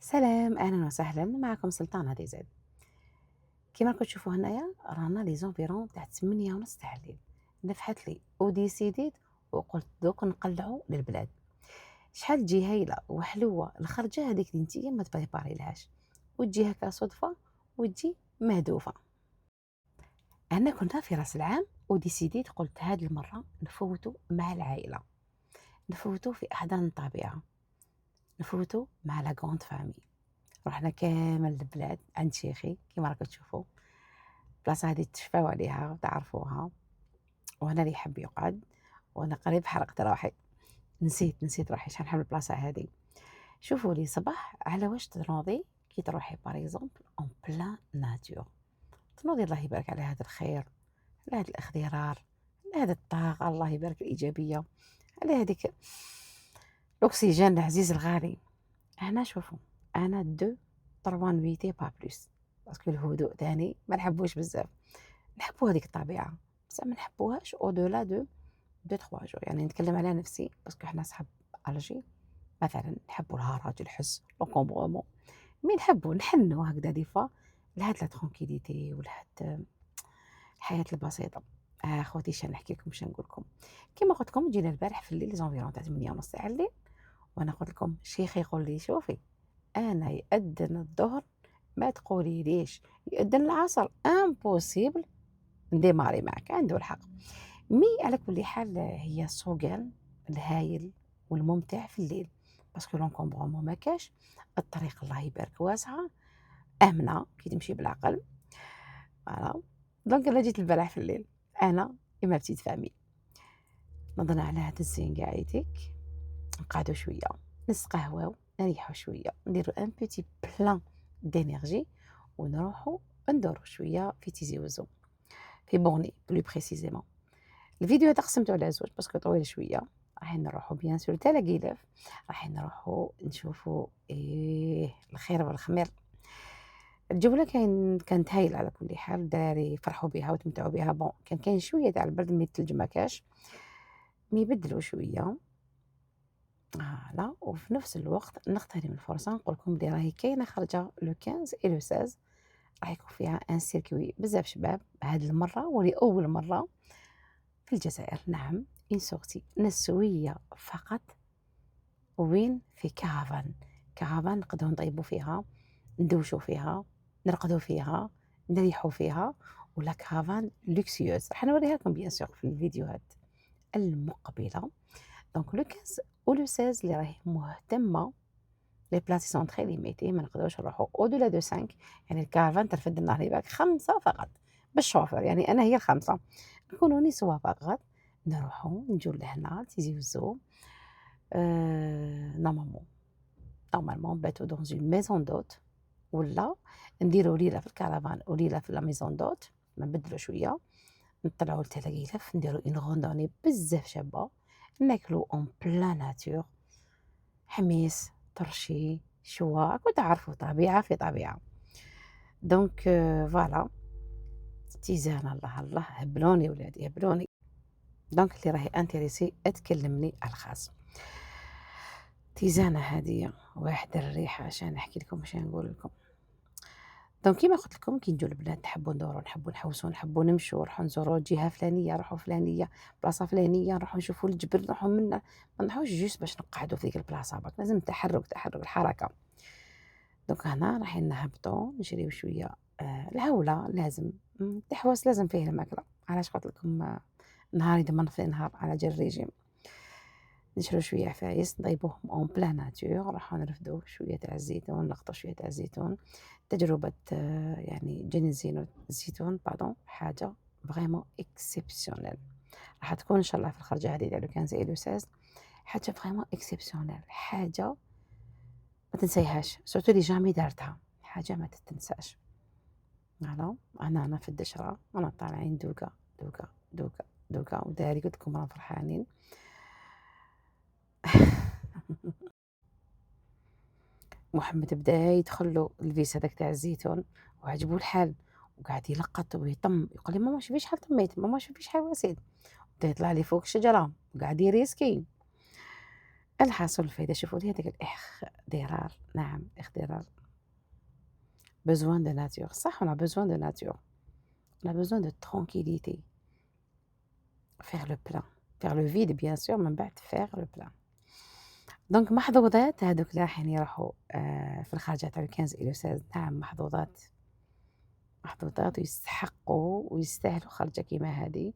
سلام، أهلًا وسهلًا، معكم سلطانة DZ. كيما راكم تشوفوا هنايا رانا لي زونفيرون تاع 8:30 تاع الليل، نفحت لي وديسيديت وقلت دوك نقلعوا للبلاد. شحال تجي هايلة وحلوة الخرجة هاذيك اللي نتيا ما تبريباريلهاش، وتجي هكا صدفة وتجي مهدوفة. أنا كنا في راس العام وديسيديت قلت هاد المرة نفوتوا مع العائلة، نفوتوا في أحضان الطبيعة، نفوتوا مع لا grande famille. رحنا كامل البلاد عند شيخي كيما راكم تشوفوا. البلاصة هذه تشفاو عليها وتعرفوها، وأنا اللي يحب يقعد، وأنا قريب حرقت روحي، نسيت روحي شحال نحب البلاصة هذه. شوفوا لي صباح على واش تنوضي كي تروحي باغ اكزومبل اون بلان ناتور، تنوضي الله يبارك على هذا الخير، على هذا الاخضرار، على هذا الطاقة الله يبارك الإيجابية، على هذيك الأكسجين العزيز الغالي. هنا شوفوا أنا 2 3 نويتي با بلوس، باسكو الهدوء تاني ما نحبوش بزاف، نحبّوا هذيك الطبيعة، بصح ما نحبوهاش au delà de 2 3 jours. يعني نتكلم على نفسي باسكو حنا صحاب ألجي مثلًا نحبّوا الهرج، الحس، l'encombrement، مي نحبّوا نحنّوا هكذا دي fois لهاد la tranquillité ولهاد الحياة البسيطة. خواتي اش نحكي لكم اش نقول لكم، كيما قُلت لكم جينا البارح في الليل les environs تاع 8:30 تاع الليل، وأنا قُلت لكم شيخي يقول لي شوفي أنا يأذن الضهر ما تقوليليش، يأذن العصر impossible نديماري معاك، عنده الحق. مي على كل حال هي السوقان الهايل والممتع في الليل، باسكو لونكومبرومون ما كاش، الطريق الله يبارك واسعة، آمنة كي تمشي بالعقل، فوالا. دونك أنا جيت البارح في الليل، أنا et ma petite famille، نضنا على هاد الزين قاعديك، نقعدو شوية، نستقهواو، نريحو شوية، نديرو ان بوتي بلان دينيرجي، ونروحو ندورو شوية في تيزي وزو، في بورني بلو بريسيزيمون. الفيديو هذا قسمته على زوج باسكو طويل شوية، رايحين نروحو بيان سور تلاقيلف، رايحين نروحو نشوفو الخير والخمير. الجولة كانت هايلة على كل حال، الدراري فرحوا بها وتمتعوا بها. بون كاين شوية تاع البرد مي التلج ما كاش، مي يبدلوا شوية. فوالا، وفي نفس الوقت نغتنم الفرصة نقول لكم بلي راهي كاينة خرجة لو 15 et le 16 راح يكون فيها ان سيركوي بزاف شباب هاد المرة ولأول مرة في الجزائر. نعم إن سورتي نسوية فقط، وين في كرفان، كرفان نقدروا نطيبوا فيها، ندوشوا فيها، نرقدوا فيها، نريحوا فيها، ولا كرفان لوكسيوز راح نوريها لكم بيان سور في الفيديوهات المقبلة. دونك لو 15 و لو 16 اللي راهي مهتمة، لي بلاص سون تري ليميتي، ما نقدروش نروحوا او دولا دو 5. يعني الكرفان ترفد لنا هناك 5 فقط بالشوفور، يعني أنا هي ال5 نكونوا نسوة فقط، نروحوا نجوا لهنا تيزي وزو. نورمالمون نباتوا dans une maison d'hôte، ولا نديروا ليلة في الكرفان وليلة في لا ميزون دوت، نبدلوا شوية، نطلعوا لتلاقيلف نديروا اون غوندوني بزاف شابة، ناكلوا اون بلان ناتور، حميس، طرشي، شوا، راكم تعرفوا طبيعة في طبيعة. دونك فوالا تيزان الله الله هبلوني ولادي هبلوني. دونك اللي راهي انتريسي تكلمني على الخاص. تيزانة هادية واحدة الريحة عشان نحكي لكم واش نقول لكم. دونك كيما قلت لكم كي نجوا للبلاد نحبوا ندوروا، نحبوا نحوسوا، نحبوا نمشوا، نروحوا نزوروا جهة فلانية، نروحوا فلانية، بلاصة فلانية، نروحوا نشوفوا الجبل، نروحوا منا، ما نروحوش جوست باش نقعدوا في ديك البلاصة برك، لازم تحرك الحركة. دونك هنا رايحين نهبطوا نجريو شوية، الهولة لازم، التحواس لازم فيه الماكلة، علاش قلت لكم نهار يضمن في نهار على جال الريجيم. نشرو شوية عفايس نطيبوهم اون بلان ناتور، نروحو نرفدو شوية تاع الزيتون، نلقطو شوية تاع الزيتون، تجربة يعني جنين الزيتون باردون حاجة فريمون اكسبسيونيل. راح تكون ان شاء الله في الخرجة هذه تاع لو 15 et le 16 حاجة فريمون اكسبسيونيل، حاجة ما تنسيهاش، سورتو لي جامي دارتها، حاجة ما تتنساش. فوالا أنا في الدشرة، أنا طالعين دوكا دوكا دوكا دوكا، ودراري قلت لكم راهم فرحانين. محمد بدا يدخل له الفيس هذاك تاع الزيتون وعجبو الحال، وقعد يلقط ويطم، يقول لي ماما شوفي شحال طميت، ماما شوفي شحال واسيد، بدا يطلع لي فوق الشجرة وقاعد يريسكي. الحاصل الفايدة. شوفوا لي هذاك الإخضرار، نعم إخضرار، besoin de nature صح on a besoin de nature، on a besoin de tranquillité، faire le plein، faire le vide bien sûr من بعد faire le plein. دونك محظوظات هادوك اللي رايحين يروحوا في الخرجة تاع ال15 إلى 16 نعم محظوظات، محظوظات ويستحقوا ويستاهلوا خرجة كيما هادي.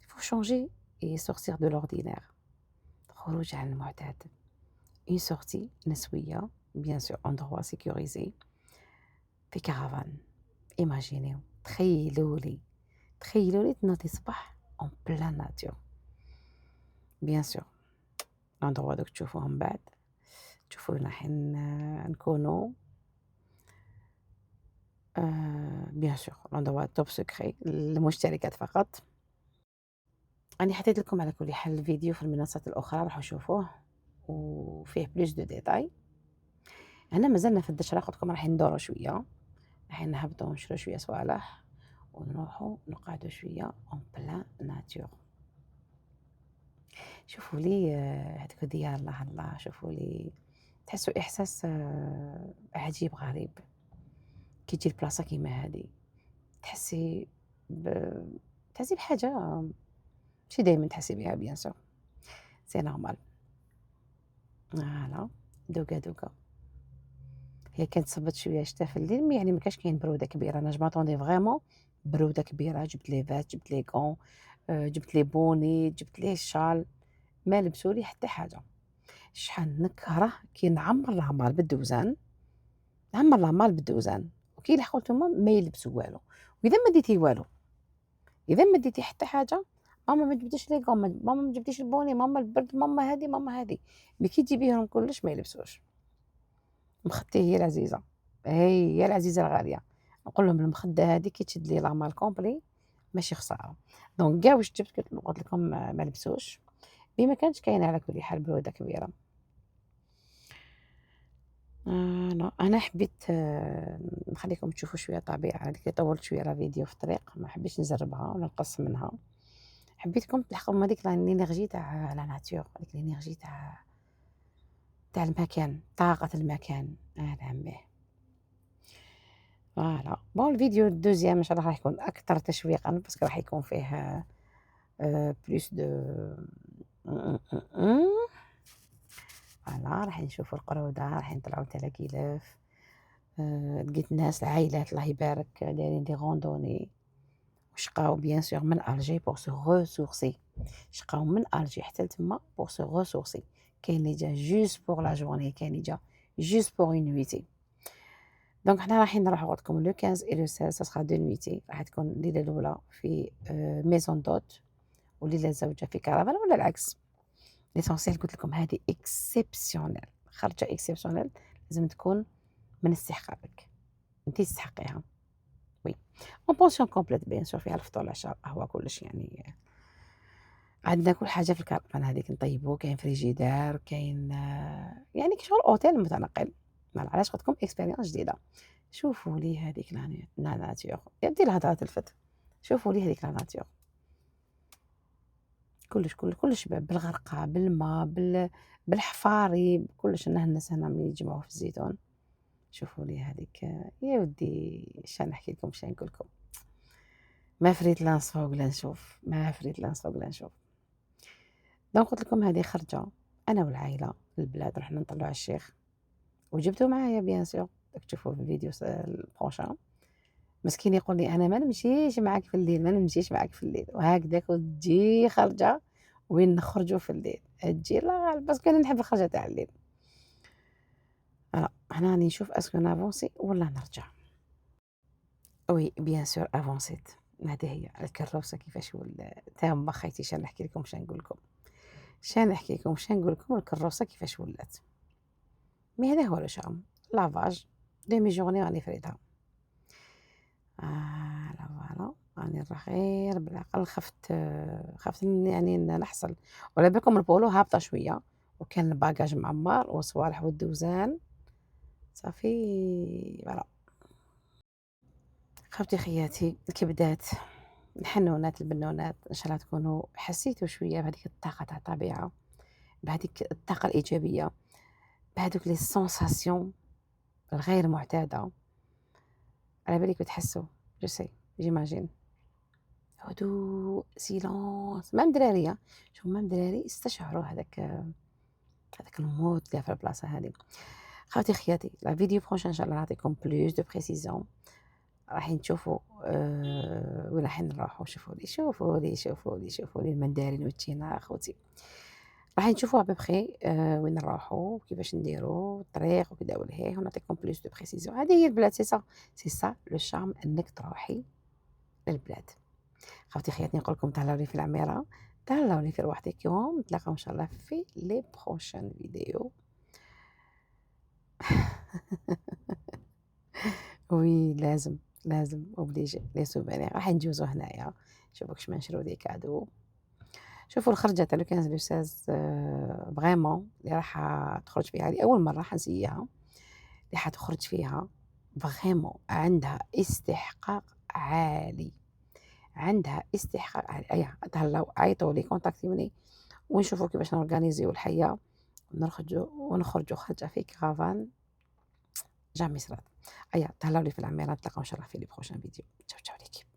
il faut changer et sortir de l'ordinaire، خروج عن المعتاد، une sortie نسوية bien sûr endroit sécurisé في كرفان. imaginez تخيلوا لي تنوضي صباح en plein nature bien sûr l'endroit دوك تشوفوه من بعد تشوفوا رايحين نكونوا bien sûr l'endroit top secret للمشتركات فقط. أنا حطيت لكم على كل حال الفيديو في المنصات الأخرى راحوا شوفوه وفيه بلوس دو ديتاي. هنا مازلنا في الدشرة قلت لكم رايحين ندوروا شوية، رايحين نهبطوا نشرو شوية صوالح ونروحوا نقعدوا شوية en plein nature. شوفوا لي هذوك الديار الله شوفوا لي تحسوا إحساس عجيب غريب كي تجي لبلاصة كيما هادي تحسي تحسي بحاجة ماشي دايما تحسي بها بيان سور سي نورمال. فوالا دوكا هي كانت صبت شويه شتا في الليل يعني ما كاش كاين بروده كبيره. انا جماطوندي فريمون بروده كبيره. جبت لي فات جبت لي كون جبت لي بوني جبت لي شال ما لبسوا لي حتى حاجه. شحال نكره كي نعمر العمال بالدوزان نعمر العمال بالدوزان وكي اللي حقولتهم ما يلبسوا والو. واذا ما ديتي والو اذا ما ديتي حتى حاجه ماما ما جبتيش لي كون ماما ما جبتيش البوني ماما البرد ماما هذه مي كي تجيبيهم كلش ما يلبسوش. مخدتي هي العزيزه هي العزيزه الغاليه نقول لهم المخده هذه كي تشد لي لامال كومبلي ماشي خساره. دونك كاع واش جبت قلت لكم ما لبسوش ما كانتش كاينه على كل حال بروده كبيره. انا حبيت نخليكم تشوفوا شويه طبيعه. هذيك طولت شويه لا فيديو في الطريق ما حبيتش نجربها ولا نقص منها. حبيتكم تلحقوا هذيك الانرجي تاع لا ناتور هذيك الانرجي تاع المكان طاقه المكان نعم به. فوالا بون الفيديو الدوزيام ان شاء الله راح يكون اكثر تشويقا باسكو راح يكون فيه بلوس دو فوالا راح نشوفوا القروده راح نطلعوا تلاكيلاف. لقيت الناس العائلات الله يبارك دايرين دي غوندوني وشقاو بيان سور من الجي بور سو ريسورسي. شقاو من الجي حتى لتما بور سو ريسورسي. كاين اللي جا جوست بور لا جورني كاين اللي جا جوست بور اون نويتي. دونك حنا رايحين نروحو قلت لكم لو 15 et le 16 ça sera 2 nuitées. راح تكون الليلة الأولى في ميزون دوت والليلة الزوجة في كرفان ولا العكس. ليسونسيال قلت لكم هذه اكسبسيونيل خرجة اكسبسيونيل لازم تكون من استحقاقك انت تستحقيها. وي اون بونسيون كومبليت بيان سور فيها الفطور العشاء القهوة كلش يعني عندنا كل حاجة في الكرفان هذيك نطيبو. كاين فريجيدار كاين يعني كشغل اوتيل متنقل. علاش قلت لكم اكسبيريونس جديدة. شوفوا لي هذيك لا ناتور يدي الهضره تلفت. شوفوا لي هذيك لا ناتور كلش بالغرقه بالماء بالحفاري كلش. الناس هنا ملي يجمعوا في الزيتون شوفوا لي هذيك يا ودي شنو نحكي لكم شنو نقول لكم. ما فريت لا نصفى ولا نشوف ما فريت لا نصفى ولا نشوف. دونك قلت لكم هذه خرجه انا والعائله للبلاد رحنا نطلعوا على الشيخ وجبتوا معايا بيان سور تشوفوا في الفيديو البروشان. مسكين يقول لي انا ما نمشيش معاك في الليل ما نمشيش معاك في الليل وهكذاك وتجي خرجه وين نخرجوا في الليل تجي لا غالب باسكو انا نحب الخرجه تاع الليل. هنا راني نشوف اسكو نافونسي ولا نرجع. وي بيان سور افونسيت. هذه هي الكروسه كيفاش تاهم خيتي شنو نحكي لكم شنو نقول لكم نقول لكم الكروسه كيفاش ولات. مي هذا هو الشام لافاج ديمي جورني راني فريدها. فوالا راني غير بالعقل خفت يعني نحصل ولا بالكم البولو هابطه شويه وكان الباجاج معمر وصوالح والدوزان صافي فوالا. خفتي خياتي الكبدات الحنونات البنونات ان شاء الله تكونوا حسيتوا شويه بهذيك الطاقه تاع الطبيعه بهاديك الطاقة الإيجابية، بهادوك les sensations الغير معتادة، على بالِك بتحسّوا je sais j'imagine هدوء silence مام دراري شوفوا مام دراري يستشعروا هذاك الmood اللي في البلاصة هادي. خواتي خياتي la vidéo prochaine إن شاء الله نعطيكم plus de précision رايحين تشوفوا وين رايحين نروحوا شوفوا لي المندارين والتينا خوتي. رايحين نشوفوا à peu près وين نروحوا وكيفاش نديروا الطريق وكذا ولهيه ونعطيكم plus de précision. هذه هي البلاد c'est ça le charme إنِّك تروحي للبلاد. خواتي خياتي نقول لكم تهلاو لي في العميرة، تهلاو لي في رواحتكم، نتلاقاو إن شاء الله في les prochaines vidéos. وي لازم obligé les souvenirs راح نجوزو هنايا، شوفوا كاش ما نشرو دي كادو، شوفوا الخرجة تاع le 15 le 16 فريمون اللي راح تخرج فيها هذه أول مرة حنسيّيها، اللي حتخرج فيها فريمون عندها استحقاق عالي، عندها استحقاق عالي، أيا تهلاو عيطوا لي كونتاكتيوني ونشوفوا كيفاش نورغانيزيو الحياة ونخرجوا خرجة في كرفان جامي صرات. أيا تهلاو لي في العميرة نتلاقاو إن شاء الله في les prochains فيديو. تشاو ليكِ.